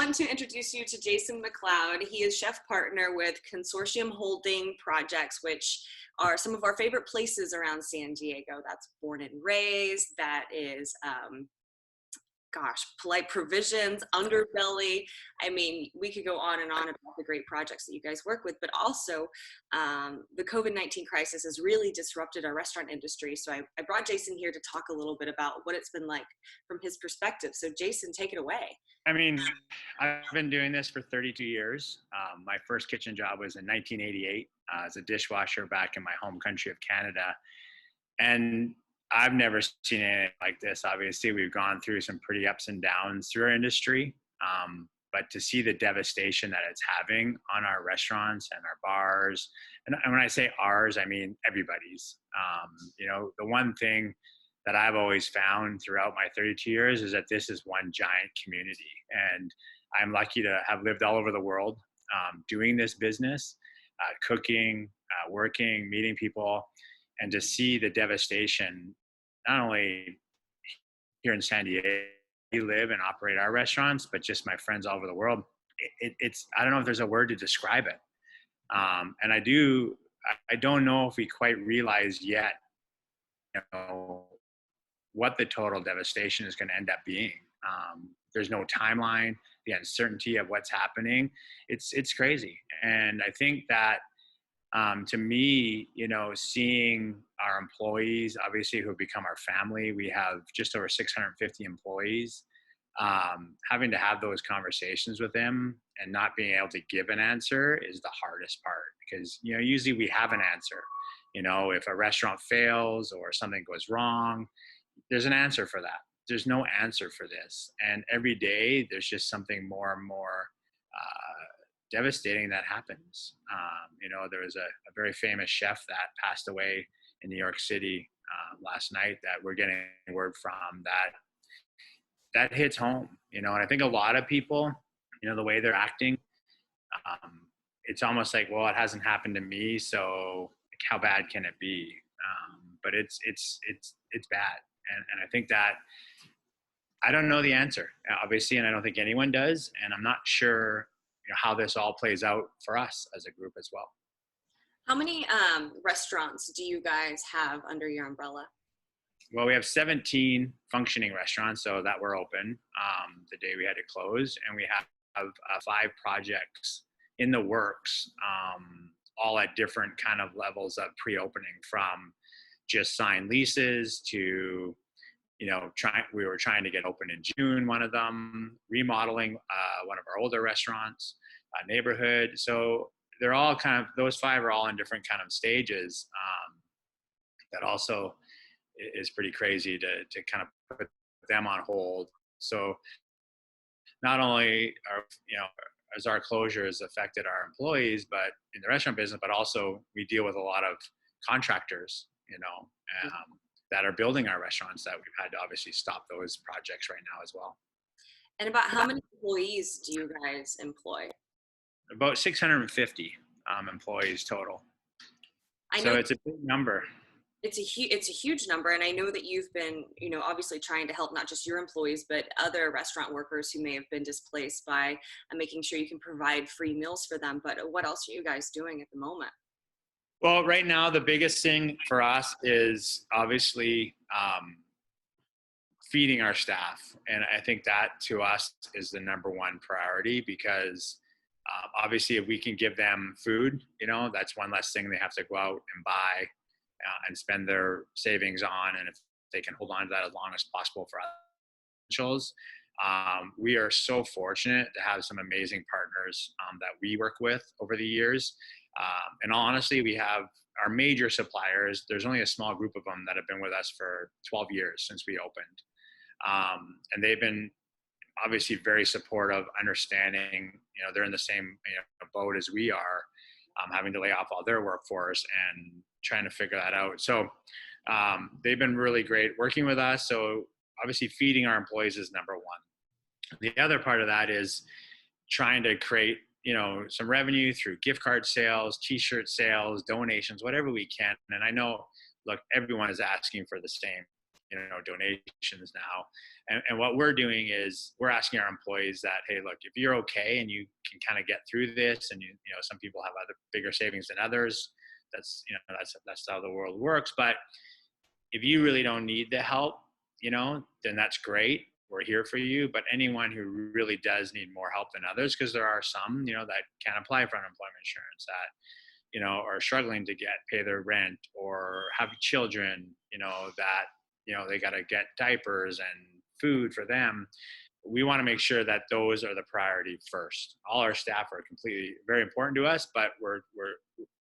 want to introduce you to Jason McLeod. He is chef partner with Consortium Holding projects, which are some of our favorite places around San Diego. That's Born and Raised. That is, Polite Provisions, Underbelly. I mean, we could go on and on about the great projects that you guys work with, but also the COVID-19 crisis has really disrupted our restaurant industry. So I brought Jason here to talk a little bit about what it's been like from his perspective. So Jason, take it away. I mean, I've been doing this for 32 years. My first kitchen job was in 1988 as a dishwasher back in my home country of Canada. And I've never seen anything like this. Obviously, we've gone through some pretty ups and downs through our industry. But to see the devastation that it's having on our restaurants and our bars, and when I say ours, I mean everybody's. The one thing that I've always found throughout my 32 years is that this is one giant community. And I'm lucky to have lived all over the world doing this business, cooking, working, meeting people, and to see the devastation, not only here in San Diego, we live and operate our restaurants, but just my friends all over the world. It's I don't know if there's a word to describe it. And I don't know if we quite realize yet, what the total devastation is going to end up being. There's no timeline, the uncertainty of what's happening. It's crazy. And I think that to me, seeing our employees, obviously, who have become our family, we have just over 650 employees, having to have those conversations with them and not being able to give an answer is the hardest part, because, usually we have an answer. If a restaurant fails or something goes wrong, there's an answer for that. There's no answer for this. And every day there's just something more and more devastating that happens. There was a very famous chef that passed away in New York City last night that we're getting word from that hits home, and I think a lot of people, the way they're acting, it's almost like, well, it hasn't happened to me, so how bad can it be? But it's bad. And I think that I don't know the answer, obviously, and I don't think anyone does. And I'm not sure how this all plays out for us as a group as well. How many restaurants do you guys have under your umbrella? Well, we have 17 functioning restaurants, so that were open the day we had to close. And we have 5 projects in the works, all at different kind of levels of pre-opening, from just signed leases to, we were trying to get open in June, one of them, remodeling one of our older restaurants, neighborhood. So they're all those 5 are all in different kind of stages. That also is pretty crazy to kind of put them on hold. So not only as our closures affected our employees, but in the restaurant business, but also we deal with a lot of contractors, that are building our restaurants, that we've had to obviously stop those projects right now as well. And about how many employees do you guys employ? About 650 employees total. So it's a big number. It's a huge number. And I know that you've been, obviously trying to help not just your employees, but other restaurant workers who may have been displaced by making sure you can provide free meals for them. But what else are you guys doing at the moment? Well, right now, the biggest thing for us is obviously feeding our staff. And I think that to us is the number one priority, because obviously if we can give them food, that's one less thing they have to go out and buy and spend their savings on. And if they can hold on to that as long as possible for essentials. We are so fortunate to have some amazing partners that we work with over the years. And honestly, we have our major suppliers. There's only a small group of them that have been with us for 12 years since we opened. And they've been obviously very supportive, understanding, they're in the same boat as we are, having to lay off all their workforce and trying to figure that out. So they've been really great working with us. So obviously feeding our employees is number one. The other part of that is trying to create, some revenue through gift card sales, t-shirt sales, donations, whatever we can. And I know, look, everyone is asking for the same, donations now. And what we're doing is we're asking our employees that, hey, look, if you're okay and you can kind of get through this, and some people have other bigger savings than others, that's how the world works. But if you really don't need the help, then that's great. We're here for you. But anyone who really does need more help than others, because there are some, that can't apply for unemployment insurance, that are struggling to pay their rent, or have children, that, they got to get diapers and food for them. We want to make sure that those are the priority first. All our staff are very important to us, but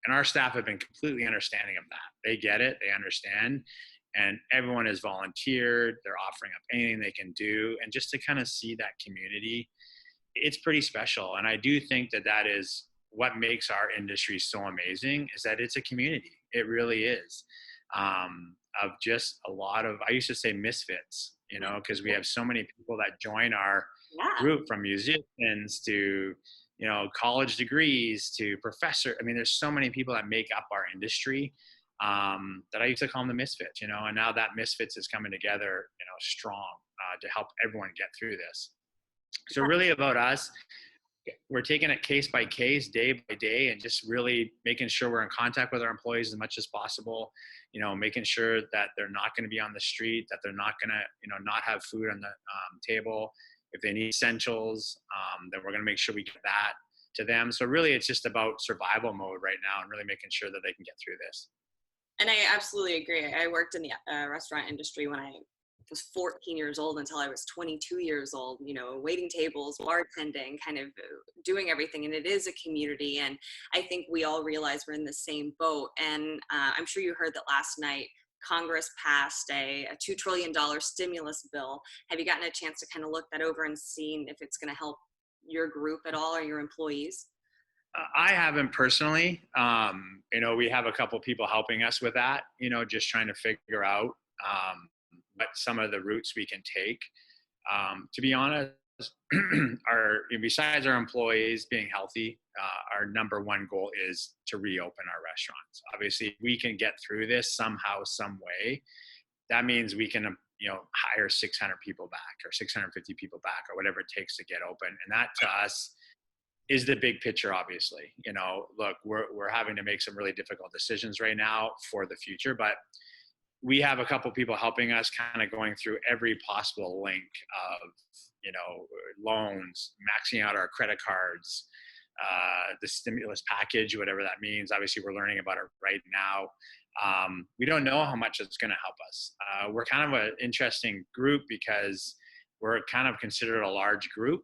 and our staff have been completely understanding of that. They get it, they understand, and everyone has volunteered. They're offering up anything they can do. And just to kind of see that community, it's pretty special. And I do think that is what makes our industry so amazing, is that it's a community. It really is, of just a lot of, I used to say misfits, because we have so many people that join our group, from musicians to, college degrees to professor. I mean, there's so many people that make up our industry, that I used to call them the misfits, and now that misfits is coming together, strong, to help everyone get through this. So really about us, we're taking it case by case, day by day, and just really making sure we're in contact with our employees as much as possible, making sure that they're not going to be on the street, that they're not going to, not have food on the table. If they need essentials, then we're going to make sure we get that to them. So really it's just about survival mode right now, and really making sure that they can get through this. And I absolutely agree. I worked in the restaurant industry when I was 14 years old until I was 22 years old, waiting tables, bartending, kind of doing everything. And it is a community. And I think we all realize we're in the same boat. And I'm sure you heard that last night Congress passed a $2 trillion stimulus bill. Have you gotten a chance to kind of look that over and seen if it's going to help your group at all, or your employees? I haven't personally. We have a couple people helping us with that, just trying to figure out what some of the routes we can take. To be honest, besides our employees being healthy, our number one goal is to reopen our restaurants. Obviously, if we can get through this somehow, some way, that means we can, hire 600 people back, or 650 people back, or whatever it takes to get open. And that to us is the big picture. Obviously, look, we're having to make some really difficult decisions right now for the future, but we have a couple people helping us, kind of going through every possible link of, loans, maxing out our credit cards, the stimulus package, whatever that means. Obviously, we're learning about it right now. We don't know how much it's going to help us. We're kind of an interesting group because we're kind of considered a large group,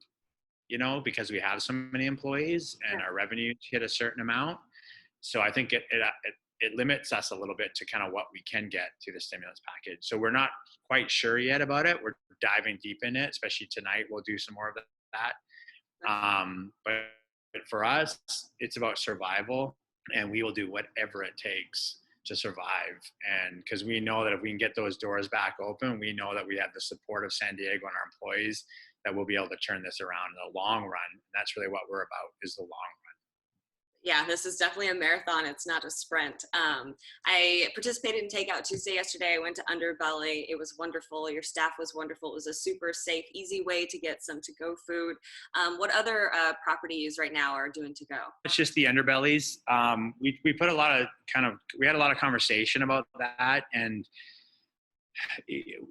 because we have so many employees and our revenue hit a certain amount. So I think it limits us a little bit to kind of what we can get through the stimulus package. So we're not quite sure yet about it. We're diving deep in it, especially tonight. We'll do some more of that. But for us, it's about survival, and we will do whatever it takes to survive. And because we know that if we can get those doors back open, we know that we have the support of San Diego and our employees, that we'll be able to turn this around in the long run. And that's really what we're about, is the long run. Yeah, this is definitely a marathon. It's not a sprint. I participated in Takeout Tuesday yesterday. I went to Underbelly. It was wonderful. Your staff was wonderful. It was a super safe, easy way to get some to-go food. What other properties right now are doing to-go? It's just the Underbellies. We put a lot of we had a lot of conversation about that, and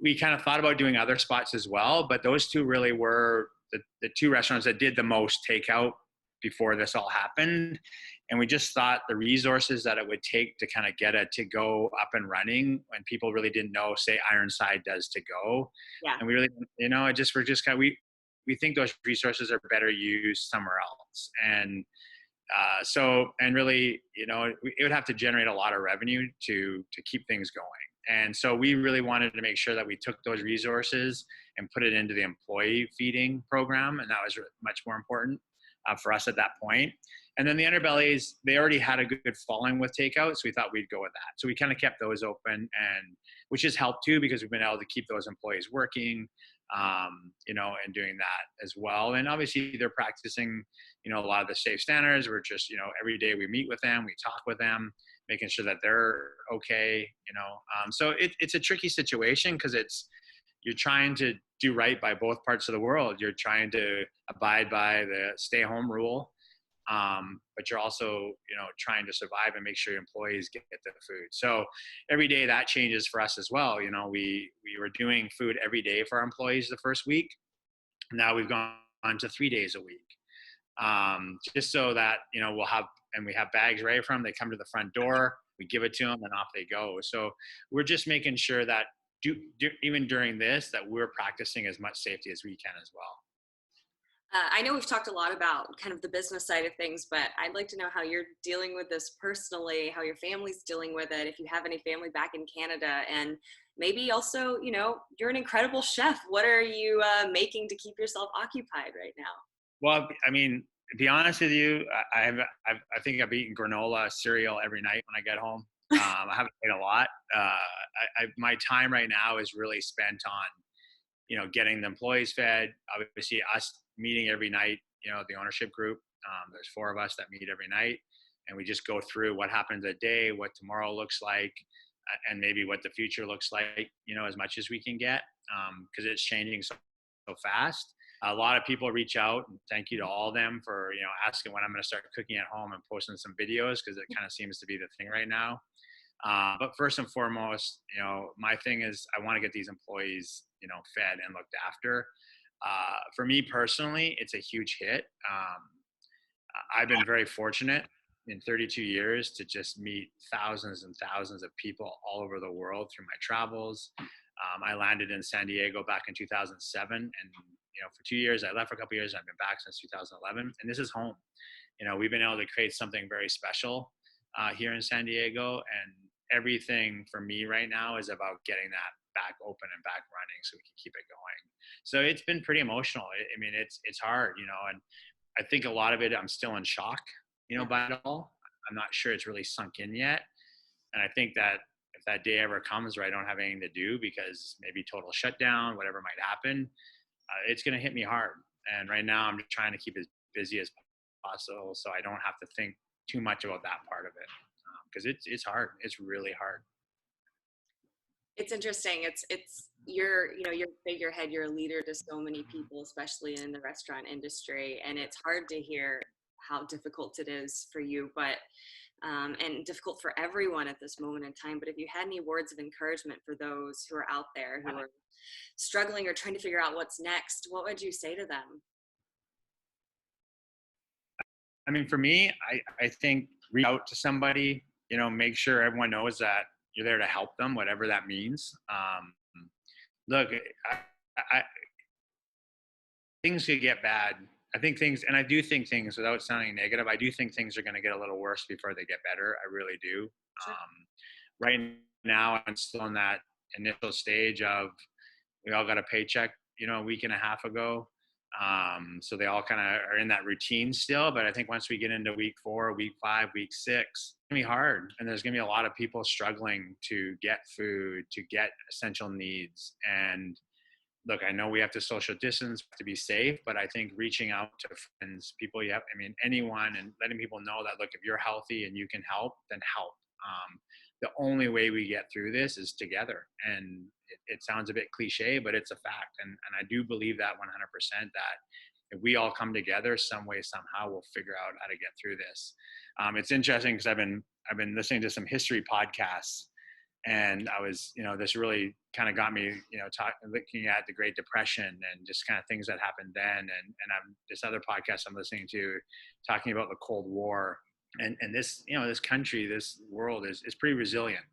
we kind of thought about doing other spots as well, but those two really were the two restaurants that did the most takeout before this all happened. And we just thought the resources that it would take to kind of get a to-go up and running when people really didn't know, say Ironside does to-go. Yeah. And we really, we think those resources are better used somewhere else. And and really, it would have to generate a lot of revenue to keep things going. And so we really wanted to make sure that we took those resources and put it into the employee feeding program. And that was much more important for us at that point. And then the Underbellies, they already had a good following with takeout, so we thought we'd go with that. So we kind of kept those open, and which has helped too, because we've been able to keep those employees working, and doing that as well. And obviously they're practicing, a lot of the safe standards. We're just, every day we meet with them, we talk with them, making sure that they're okay, so it's a tricky situation because you're trying to do right by both parts of the world. You're trying to abide by the stay home rule, but you're also, trying to survive and make sure your employees get the food. So every day that changes for us as well. We were doing food every day for our employees the first week. Now we've gone on to 3 days a week, just so that, we have bags ready for them. They come to the front door, we give it to them, and off they go. So we're just making sure that even during this, that we're practicing as much safety as we can as well. I know we've talked a lot about kind of the business side of things, but I'd like to know how you're dealing with this personally, how your family's dealing with it, if you have any family back in Canada, and maybe also, you're an incredible chef. What are you making to keep yourself occupied right now? Well, I mean, to be honest with you, I think I've eaten granola cereal every night when I get home. I haven't ate a lot. My time right now is really spent on, getting the employees fed. Obviously, us meeting every night. The ownership group. There's 4 of us that meet every night, and we just go through what happened that day, what tomorrow looks like, and maybe what the future looks like. As much as we can get, because it's changing so fast. A lot of people reach out, and thank you to all of them for asking when I'm going to start cooking at home and posting some videos, because it kind of seems to be the thing right now. But first and foremost, my thing is I want to get these employees, fed and looked after. For me personally, it's a huge hit. I've been very fortunate in 32 years to just meet thousands and thousands of people all over the world through my travels. I landed in San Diego back in 2007, and for 2 years, I left for a couple of years, and I've been back since 2011, and this is home. We've been able to create something very special here in San Diego, and everything for me right now is about getting that back open and back running so we can keep it going. So it's been pretty emotional. It's hard, and I think a lot of it, I'm still in shock, by it all. I'm not sure it's really sunk in yet. And I think that if that day ever comes where I don't have anything to do because maybe total shutdown, whatever might happen, it's going to hit me hard. And right now I'm just trying to keep as busy as possible so I don't have to think too much about that part of it. Because it's hard. It's really hard. It's interesting. You're figurehead, you're a leader to so many people, especially in the restaurant industry. And it's hard to hear how difficult it is for you, but and difficult for everyone at this moment in time. But if you had any words of encouragement for those who are out there who are struggling or trying to figure out what's next, what would you say to them? For me, I think reach out to somebody, make sure everyone knows that you're there to help them, whatever that means. Look, things could get bad. And I do think things, without sounding negative, I do think things are going to get a little worse before they get better. I really do. Sure. Right now, I'm still in that initial stage of, we all got a paycheck, a week and a half ago. So they all kind of are in that routine still. But I think once we get into week 4, week 5, week 6, it's going to be hard. And there's going to be a lot of people struggling to get food, to get essential needs. And look, I know we have to social distance to be safe, but I think reaching out to friends, people anyone, and letting people know that, look, if you're healthy and you can help, then help. The only way we get through this is together. And it sounds a bit cliche, but it's a fact. And I do believe that 100%, that if we all come together some way, somehow, we'll figure out how to get through this. It's interesting because I've been listening to some history podcasts, and I was, this really kind of got me, looking at the Great Depression and just kind of things that happened then. And this other podcast I'm listening to talking about the Cold War, and this, this country, this world is pretty resilient.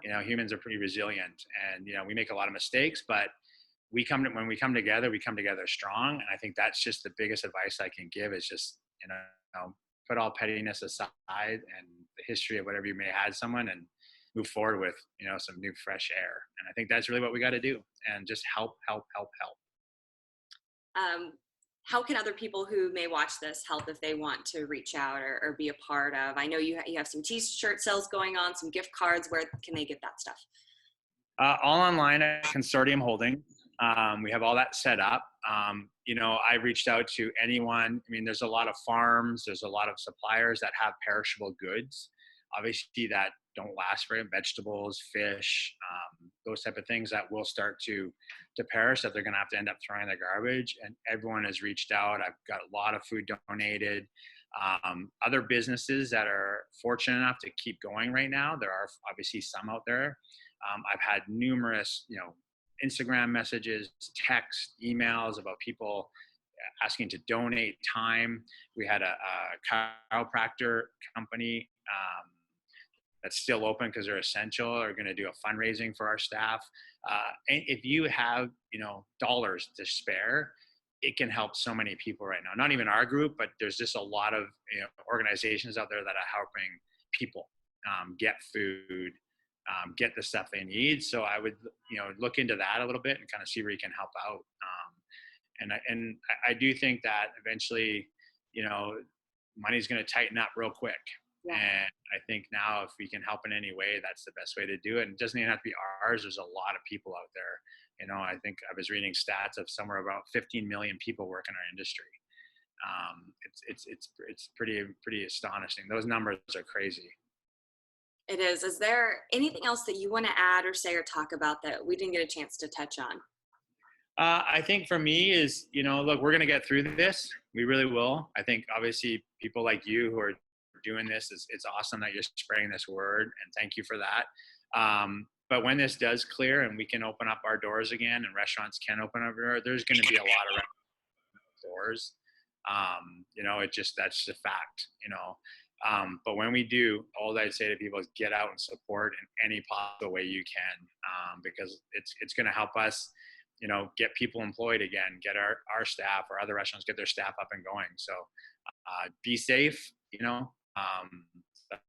Yeah. Humans are pretty resilient, and, we make a lot of mistakes, but when we come together, we come together strong. And I think that's just the biggest advice I can give is just, put all pettiness aside and the history of whatever you may have had someone, and move forward with, some new fresh air. And I think that's really what we got to do, and just help. How can other people who may watch this help if they want to reach out or be a part of? I know you have some t-shirt sales going on, some gift cards. Where can they get that stuff? All online at Consortium Holdings. We have all that set up. I reached out to anyone. There's a lot of farms, there's a lot of suppliers that have perishable goods. obviously that don't last very vegetables, fish, those type of things that will start to perish that they're going to have to end up throwing in the garbage. And everyone has reached out. I've got a lot of food donated. Other businesses that are fortunate enough to keep going right now, there are obviously some out there. I've had numerous, Instagram messages, text, emails about people asking to donate time. We had a chiropractor company that's still open because they're essential, are going to do a fundraising for our staff. And if you have, dollars to spare, it can help so many people right now. Not even our group, but there's just a lot of organizations out there that are helping people get food, get the stuff they need. So I would, look into that a little bit and kind of see where you can help out. And I do think that eventually, money's going to tighten up real quick. Yeah. And I think now if we can help in any way, that's the best way to do it. And it doesn't even have to be ours. There's a lot of people out there. I think I was reading stats of somewhere about 15 million people work in our industry. It's pretty astonishing. Those numbers are crazy. It is. Is there anything else that you want to add or say or talk about that we didn't get a chance to touch on? I think for me is, look, we're going to get through this. We really will. I think obviously people like you who are doing this, it's awesome that you're spreading this word, and thank you for that. But when this does clear and we can open up our doors again and restaurants can open up, there's going to be a lot of doors. That's the fact, but when we do, all I'd say to people is get out and support in any possible way you can, because it's going to help us, get people employed again, get our staff or other restaurants, get their staff up and going. So be safe,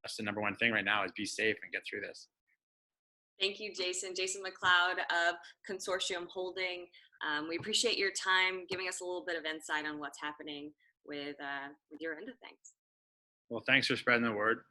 that's the number one thing right now is be safe and get through this. Thank you, Jason. Jason McLeod of Consortium Holdings. We appreciate your time, giving us a little bit of insight on what's happening with your end of things. Well, thanks for spreading the word.